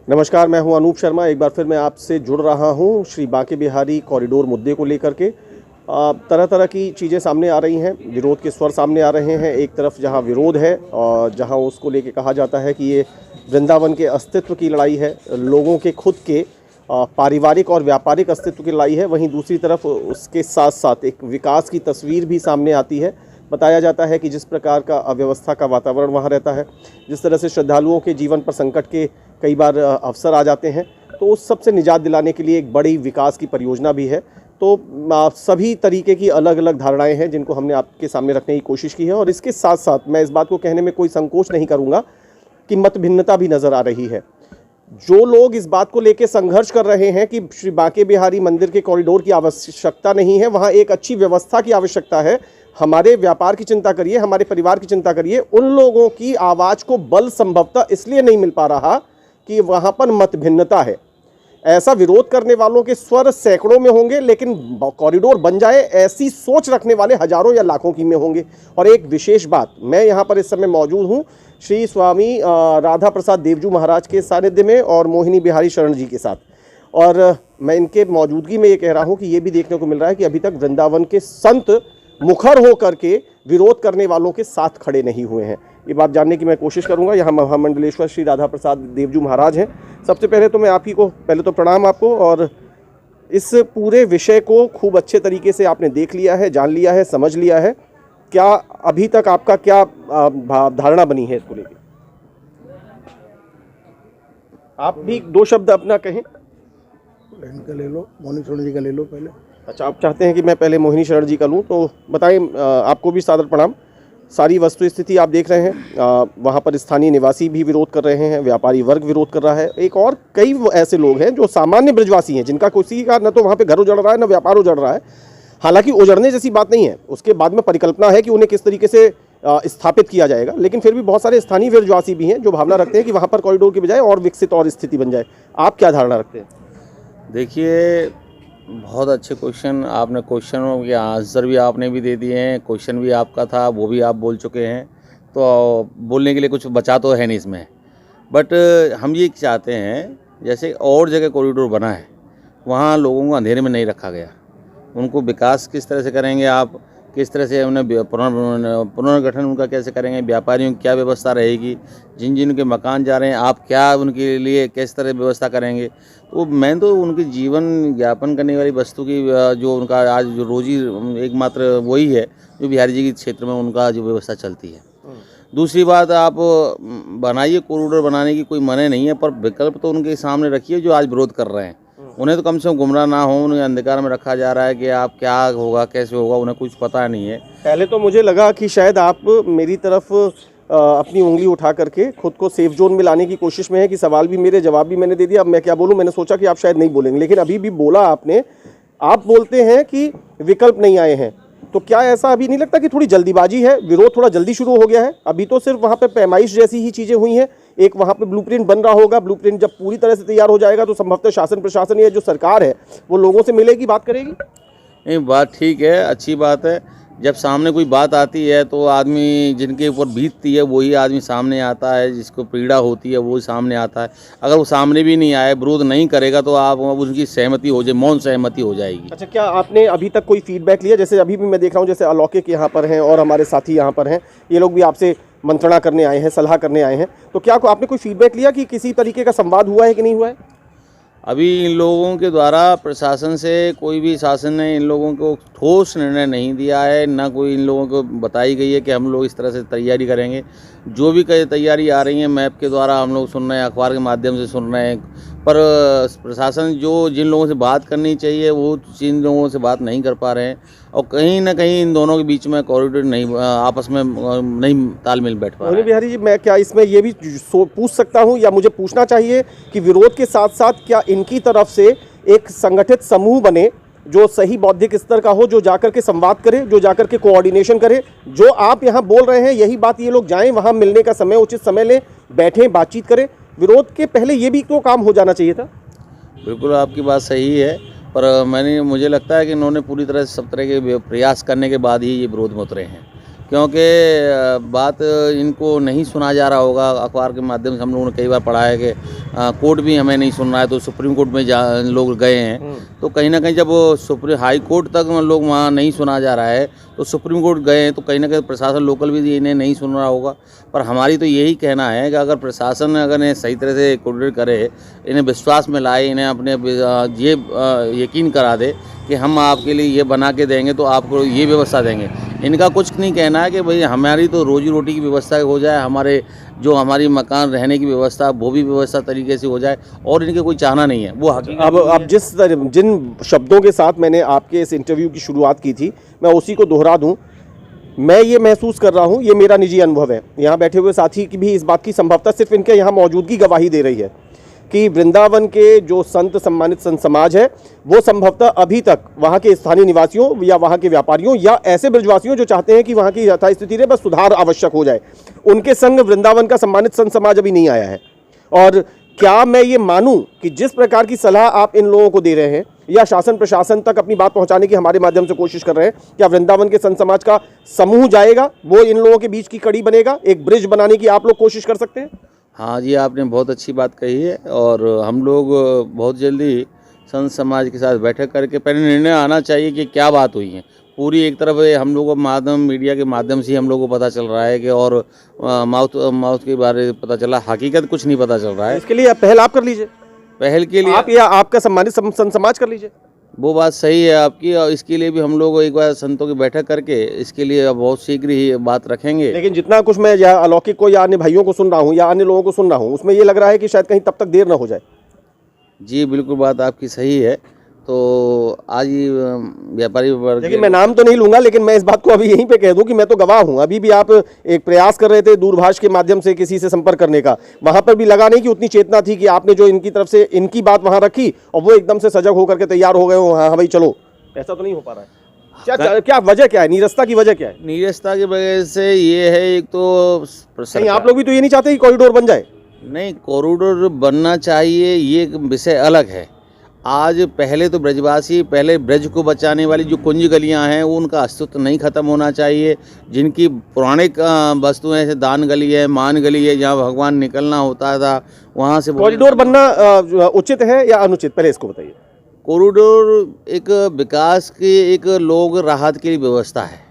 नमस्कार, मैं हूं अनूप शर्मा। एक बार फिर मैं आपसे जुड़ रहा हूं श्री बांके बिहारी कॉरिडोर मुद्दे को लेकर के। तरह तरह की चीज़ें सामने आ रही हैं, विरोध के स्वर सामने आ रहे हैं। एक तरफ जहां विरोध है और जहां उसको लेके कहा जाता है कि ये वृंदावन के अस्तित्व की लड़ाई है, लोगों के खुद के पारिवारिक और व्यापारिक अस्तित्व की लड़ाई है, वहीं दूसरी तरफ उसके साथ साथ एक विकास की तस्वीर भी सामने आती है। बताया जाता है कि जिस प्रकार का अव्यवस्था का वातावरण वहाँ रहता है, जिस तरह से श्रद्धालुओं के जीवन पर संकट के कई बार अवसर आ जाते हैं, तो उस सब से निजात दिलाने के लिए एक बड़ी विकास की परियोजना भी है। तो सभी तरीके की अलग अलग धारणाएं हैं जिनको हमने आपके सामने रखने की कोशिश की है। और इसके साथ साथ मैं इस बात को कहने में कोई संकोच नहीं करूँगा कि मत भिन्नता भी नज़र आ रही है। जो लोग इस बात को लेकर संघर्ष कर रहे हैं कि श्री बांके बिहारी मंदिर के कॉरिडोर की आवश्यकता नहीं है, वहाँ एक अच्छी व्यवस्था की आवश्यकता है, हमारे व्यापार की चिंता करिए, हमारे परिवार की चिंता करिए, उन लोगों की आवाज़ को बल संभवतः इसलिए नहीं मिल पा रहा कि वहाँ पर मत भिन्नता है। ऐसा विरोध करने वालों के स्वर सैकड़ों में होंगे, लेकिन कॉरिडोर बन जाए ऐसी सोच रखने वाले हजारों या लाखों की में होंगे। और एक विशेष बात, मैं यहाँ पर इस समय मौजूद हूँ श्री स्वामी राधा प्रसाद देवजू महाराज के सानिध्य में और मोहिनी बिहारी शरण जी के साथ। और मैं इनके मौजूदगी में ये कह रहा हूँ कि ये भी देखने को मिल रहा है कि अभी तक वृंदावन के संत मुखर हो करके विरोध करने वालों के साथ खड़े नहीं हुए हैं। ये बात जानने की मैं कोशिश करूंगा। यहाँ महामंडलेश्वर श्री राधा प्रसाद देवजू महाराज हैं। सबसे पहले तो मैं आप ही को पहले तो प्रणाम आपको, और इस पूरे विषय को खूब अच्छे तरीके से आपने देख लिया है, जान लिया है, समझ लिया है। क्या अभी तक आपका क्या धारणा बनी है इसको लेकर? आप भी दो शब्द अपना कहें। इनका ले लो, मोहिनी शरण जी का ले लो पहले। अच्छा, आप चाहते हैं कि मैं पहले मोहिनी शरण जी का लूँ, तो बताएं। आपको भी सादर प्रणाम। सारी वस्तु स्थिति आप देख रहे हैं, वहाँ पर स्थानीय निवासी भी विरोध कर रहे हैं, व्यापारी वर्ग विरोध कर रहा है, एक और कई ऐसे लोग हैं जो सामान्य ब्रजवासी हैं, जिनका किसी का न तो वहाँ पे घर उजड़ रहा है न व्यापार उजड़ रहा है। हालांकि उजड़ने जैसी बात नहीं है, उसके बाद में परिकल्पना है कि उन्हें किस तरीके से स्थापित किया जाएगा, लेकिन फिर भी बहुत सारे स्थानीय ब्रजवासी भी हैं जो भावना रखते हैं कि वहाँ पर कॉरिडोर की बजाय और विकसित और स्थिति बन जाए। आप क्या धारणा रखते हैं? देखिए, बहुत अच्छे क्वेश्चन आपने, क्वेश्चनों के आंसर भी आपने भी दे दिए हैं, क्वेश्चन भी आपका था वो भी आप बोल चुके हैं, तो बोलने के लिए कुछ बचा तो है नहीं इसमें। बट हम ये चाहते हैं, जैसे और जगह कॉरिडोर बना है, वहाँ लोगों को अंधेरे में नहीं रखा गया। उनको विकास किस तरह से करेंगे आप, किस तरह से उन्हें पुनर्गठन उनका कैसे करेंगे, व्यापारियों की क्या व्यवस्था रहेगी, जिन जिन के मकान जा रहे हैं आप क्या उनके लिए किस तरह व्यवस्था करेंगे। तो मैं तो उनके जीवन यापन करने वाली वस्तु की जो उनका आज जो रोजी एकमात्र वही है जो बिहारी जी के क्षेत्र में उनका जो व्यवस्था चलती है। दूसरी बात, आप बनाइए, कॉरिडोर बनाने की कोई मने नहीं है, पर विकल्प तो उनके सामने रखिए जो आज विरोध कर रहे हैं। उन्हें तो कम से कम गुमराह ना हो, उन्हें अंधकार में रखा जा रहा है कि आप क्या होगा कैसे होगा, उन्हें कुछ पता नहीं है। पहले तो मुझे लगा कि शायद आप मेरी तरफ अपनी उंगली उठा करके खुद को सेफ जोन में लाने की कोशिश में है कि सवाल भी मेरे, जवाब भी मैंने दे दिया, अब मैं क्या बोलूं। मैंने सोचा कि आप शायद नहीं बोलेंगे, लेकिन अभी भी बोला आपने। आप बोलते हैं कि विकल्प नहीं आए हैं, तो क्या ऐसा अभी नहीं लगता कि थोड़ी जल्दीबाजी है, विरोध थोड़ा जल्दी शुरू हो गया है? अभी तो सिर्फ वहाँ पे पैमाइश जैसी ही चीज़ें हुई हैं, एक वहाँ पे ब्लूप्रिंट बन रहा होगा। ब्लूप्रिंट जब पूरी तरह से तैयार हो जाएगा तो संभवतः शासन प्रशासन या जो सरकार है वो लोगों से मिलेगी, बात करेगी। नहीं, बात ठीक है, अच्छी बात है। जब सामने कोई बात आती है तो आदमी जिनके ऊपर बीतती है वही आदमी सामने आता है, जिसको पीड़ा होती है वो सामने आता है। अगर वो सामने भी नहीं आए, विरोध नहीं करेगा, तो आप उनकी सहमति हो जाए, मौन सहमति हो जाएगी। अच्छा, क्या आपने अभी तक कोई फीडबैक लिया? जैसे अभी भी मैं देख रहा हूँ, जैसे अलौकिक यहाँ पर हैं और हमारे साथी यहाँ पर हैं, ये लोग भी आपसे मंत्रणा करने आए हैं, सलाह करने आए हैं, तो क्या आपने कोई फीडबैक लिया कि किसी तरीके का संवाद हुआ है कि नहीं हुआ है? अभी इन लोगों के द्वारा प्रशासन से कोई भी शासन ने इन लोगों को ठोस निर्णय नहीं दिया है, ना कोई इन लोगों को बताई गई है कि हम लोग इस तरह से तैयारी करेंगे। जो भी कई तैयारी आ रही है मैप के द्वारा हम लोग सुन रहे हैं, अखबार के माध्यम से सुन रहे हैं, पर प्रशासन जो जिन लोगों से बात करनी चाहिए वो जिन लोगों से बात नहीं कर पा रहे हैं, और कहीं ना कहीं इन दोनों के बीच में कॉरिडोर नहीं, आपस में नहीं तालमेल बैठ पा रहा है। बिहारी जी, मैं क्या इसमें ये भी पूछ सकता हूँ या मुझे पूछना चाहिए कि विरोध के साथ साथ क्या इनकी तरफ से एक संगठित समूह बने जो सही बौद्धिक स्तर का हो, जो जाकर के संवाद करे, जो जाकर के कोऑर्डिनेशन करे? जो आप यहाँ बोल रहे हैं यही बात ये लोग जाएं, वहाँ मिलने का समय, उचित समय लें, बैठें, बातचीत करें। विरोध के पहले ये भी तो काम हो जाना चाहिए था। बिल्कुल आपकी बात सही है, पर मुझे लगता है कि इन्होंने पूरी तरह से सब तरह के प्रयास करने के बाद ही ये विरोध में उतरे हैं। क्योंकि बात इनको नहीं सुना जा रहा होगा। अखबार के माध्यम से हम लोगों ने कई बार पढ़ा है कि कोर्ट भी हमें नहीं सुन रहा है, तो सुप्रीम कोर्ट में लोग गए हैं। तो कहीं ना कहीं जब हाई कोर्ट तक लोग वहाँ नहीं सुना जा रहा है तो सुप्रीम कोर्ट गए हैं, तो कहीं ना कहीं प्रशासन लोकल भी इन्हें नहीं सुन रहा होगा। पर हमारी तो यही कहना है कि अगर प्रशासन अगर इन्हें सही तरह से कोऑर्डिनेट करे, इन्हें विश्वास में लाए, इन्हें अपने ये यकीन करा दे कि हम आपके लिए ये बना के देंगे तो आपको ये व्यवस्था देंगे। इनका कुछ नहीं कहना है कि भाई हमारी तो रोजी रोटी की व्यवस्था हो जाए, हमारी मकान रहने की व्यवस्था वो भी व्यवस्था तरीके से हो जाए, और इनके कोई चाहना नहीं है। वो अब जिन शब्दों के साथ मैंने आपके इस इंटरव्यू की शुरुआत की थी, मैं उसी को दोहरा दूं। मैं ये महसूस कर रहा हूं, ये मेरा निजी अनुभव है, यहाँ बैठे हुए साथी की भी इस बात की संभवतः सिर्फ इनके यहाँ मौजूदगी गवाही दे रही है कि वृंदावन के जो संत सम्मानित संत समाज है वो संभवतः अभी तक वहाँ के स्थानीय निवासियों या वहाँ के व्यापारियों या ऐसे ब्रजवासियों जो चाहते हैं कि वहाँ की यथास्थिति रहे, बस सुधार आवश्यक हो जाए, उनके संग वृंदावन का सम्मानित संत समाज अभी नहीं आया है। और क्या मैं ये मानूं कि जिस प्रकार की सलाह आप इन लोगों को दे रहे हैं या शासन प्रशासन तक अपनी बात पहुंचाने की हमारे माध्यम से कोशिश कर रहे हैं, क्या वृंदावन के संत समाज का समूह जाएगा, वो इन लोगों के बीच की कड़ी बनेगा, एक ब्रिज बनाने की आप लोग कोशिश कर सकते हैं? हाँ जी, आपने बहुत अच्छी बात कही है, और हम लोग बहुत जल्दी संत समाज के साथ बैठक करके पहले निर्णय आना चाहिए कि क्या बात हुई है पूरी। एक तरफ हम लोगों को मीडिया के माध्यम से हम लोगों को पता चल रहा है कि, और माउथ के बारे में पता चला, हकीकत कुछ नहीं पता चल रहा है। इसके लिए पहल आप कर लीजिए, पहल के लिए आप या आपका सम्मानित संत समाज कर लीजिए। वो बात सही है आपकी, और इसके लिए भी हम लोग एक बार संतों की बैठक करके इसके लिए बहुत शीघ्र ही बात रखेंगे। लेकिन जितना कुछ मैं या अलौकिक को या अन्य भाइयों को सुन रहा हूँ या अन्य लोगों को सुन रहा हूँ, उसमें ये लग रहा है कि शायद कहीं तब तक देर ना हो जाए। जी बिल्कुल, बात आपकी सही है। तो आज ही व्यापारी वर्ग, लेकिन मैं नाम तो नहीं लूंगा, लेकिन मैं इस बात को अभी यहीं पे कह दूं कि मैं तो गवाह हूं। अभी भी आप एक प्रयास कर रहे थे दूरभाष के माध्यम से किसी से संपर्क करने का, वहां पर भी लगा नहीं कि उतनी चेतना थी कि आपने जो इनकी तरफ से इनकी बात वहां रखी और वो एकदम से सजग होकर के तैयार हो गए हो, हाँ भाई चलो। ऐसा तो नहीं हो पा रहा है। क्या वजह क्या है, नीरसता की वजह क्या है? नीरसता की वजह से ये है, एक तो आप लोग भी तो ये नहीं चाहते कि कॉरिडोर बन जाए? नहीं, कॉरिडोर बनना चाहिए, ये विषय अलग है। आज पहले तो ब्रजवासी, पहले ब्रज को बचाने वाली जो कुंज गलियां हैं वो उनका अस्तित्व नहीं खत्म होना चाहिए। जिनकी पौराणिक वस्तुएं जैसे दान गली है, मान गली है, जहाँ भगवान निकलना होता था, वहाँ से कॉरिडोर बनना उचित है या अनुचित, पहले इसको बताइए। कॉरिडोर एक विकास की, एक लोग राहत की व्यवस्था है,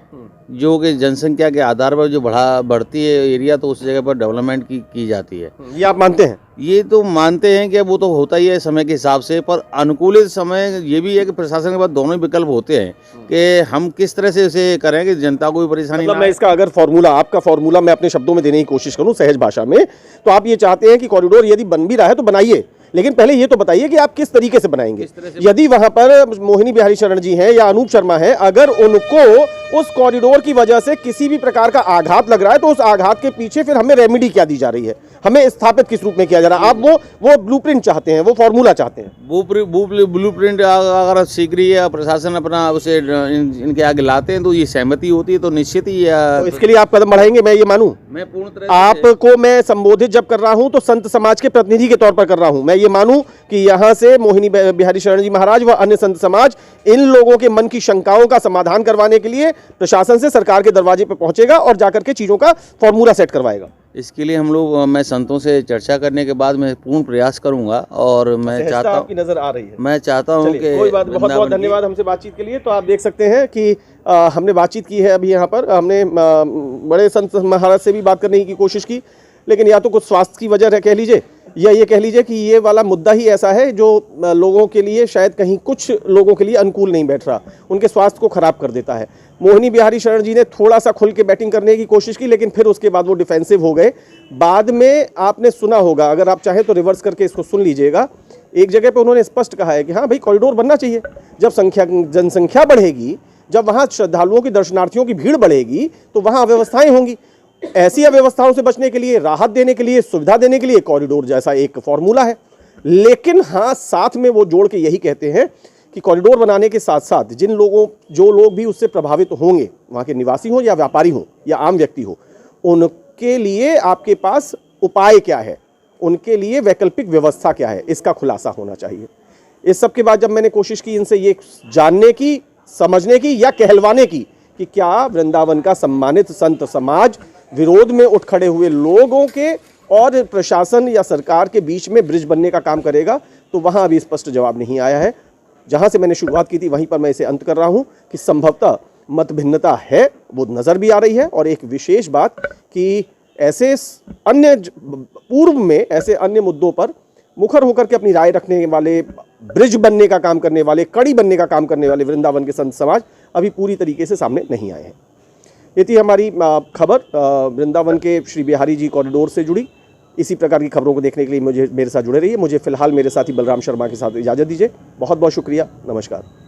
जो कि जनसंख्या के आधार पर जो बढ़ती है एरिया, तो उस जगह पर डेवलपमेंट की जाती है। ये आप मानते हैं? ये तो मानते हैं कि वो तो होता ही है समय के हिसाब से, पर अनुकूलित समय ये भी है कि प्रशासन के पास दोनों ही विकल्प होते हैं कि हम किस तरह से इसे करें कि जनता को भी परेशानी ना। मैं इसका अगर फॉर्मूला, आपका फॉर्मूला मैं अपने शब्दों में देने की कोशिश करूं सहज भाषा में, तो आप ये चाहते हैं कि कॉरिडोर यदि बन भी रहा है तो बनाइए, लेकिन पहले ये तो बताइए कि आप किस तरीके से बनाएंगे। यदि वहां पर मोहिनी बिहारी शरण जी हैं या अनूप शर्मा है, अगर उनको उस कॉरिडोर की वजह से किसी भी प्रकार का आघात लग रहा है, तो उस आघात के पीछे फिर हमें रेमेडी क्या दी जा रही है, हमें स्थापित किस रूप में किया जा रहा है? आप वो ब्लूप्रिंट चाहते हैं, वो फॉर्मूला चाहते हैं। ब्लूप्रिंट अगर शीघ्र ही प्रशासन अपना उसे इनके आगे लाते हैं तो ये सहमति होती है, तो निश्चित ही तो इसके लिए आप कदम बढ़ाएंगे, मैं ये मानूं। मैं पूर्ण तरह आपको मैं संबोधित जब कर रहा हूं तो संत समाज के प्रतिनिधि के तौर पर कर रहा हूं। मैं ये मानूं कि यहां से मोहिनी बिहारी शरण जी महाराज व अन्य संत समाज इन लोगों के मन की शंकाओं का समाधान करवाने के लिए प्रशासन से सरकार के दरवाजे पर पहुंचेगा और जाकर के चीजों का फॉर्मूला सेट करवाएगा। इसके लिए मैं संतों से चर्चा करने के बाद मैं पूर्ण प्रयास करूंगा, और मैं चाहता हूं, आपकी नजर आ रही है, मैं चाहता हूं कि कोई बात, बहुत बहुत धन्यवाद हमसे बातचीत के लिए। तो आप देख सकते हैं कि हमने बातचीत की है अभी यहाँ पर, हमने बड़े संत महाराज से भी बात करने की कोशिश की, लेकिन या तो कुछ स्वास्थ्य की वजह कह लीजिए या ये कह लीजिए कि ये वाला मुद्दा ही ऐसा है जो लोगों के लिए, शायद कहीं कुछ लोगों के लिए अनुकूल नहीं बैठ रहा, उनके स्वास्थ्य को खराब कर देता है। मोहिनी बिहारी शरण जी ने थोड़ा सा खुल के बैटिंग करने की कोशिश की, लेकिन फिर उसके बाद वो डिफेंसिव हो गए। बाद में आपने सुना होगा, अगर आप चाहें तो रिवर्स करके इसको सुन लीजिएगा, एक जगह पे उन्होंने स्पष्ट कहा है कि हाँ भाई कॉरिडोर बनना चाहिए। जब जनसंख्या बढ़ेगी, जब वहाँ श्रद्धालुओं की, दर्शनार्थियों की भीड़ बढ़ेगी, तो वहाँ अव्यवस्थाएं होंगी। ऐसी अव्यवस्थाओं से बचने के लिए, राहत देने के लिए, सुविधा देने के लिए कॉरिडोर जैसा एक फॉर्मूला है। लेकिन हाँ, साथ में वो जोड़ के यही कहते हैं कि कॉरिडोर बनाने के साथ साथ जो लोग भी उससे प्रभावित होंगे, वहाँ के निवासी हों या व्यापारी हों या आम व्यक्ति हो, उनके लिए आपके पास उपाय क्या है, उनके लिए वैकल्पिक व्यवस्था क्या है, इसका खुलासा होना चाहिए। इस सब के बाद जब मैंने कोशिश की इनसे ये जानने की, समझने की या कहलवाने की कि क्या वृंदावन का सम्मानित संत समाज विरोध में उठ खड़े हुए लोगों के और प्रशासन या सरकार के बीच में ब्रिज बनने का काम करेगा, तो वहां अभी स्पष्ट जवाब नहीं आया है। जहां से मैंने शुरुआत की थी वहीं पर मैं इसे अंत कर रहा हूं कि संभवतः मत भिन्नता है, वो नज़र भी आ रही है। और एक विशेष बात कि ऐसे अन्य पूर्व में ऐसे अन्य मुद्दों पर मुखर होकर के अपनी राय रखने वाले, ब्रिज बनने का काम करने वाले, कड़ी बनने का काम करने वाले वृंदावन के संत समाज अभी पूरी तरीके से सामने नहीं आए हैं। ये थी हमारी खबर वृंदावन के श्री बिहारी जी कॉरिडोर से जुड़ी। इसी प्रकार की खबरों को देखने के लिए मेरे साथ जुड़े रहिए। मुझे फिलहाल मेरे साथी बलराम शर्मा के साथ इजाज़त दीजिए। बहुत बहुत शुक्रिया। नमस्कार।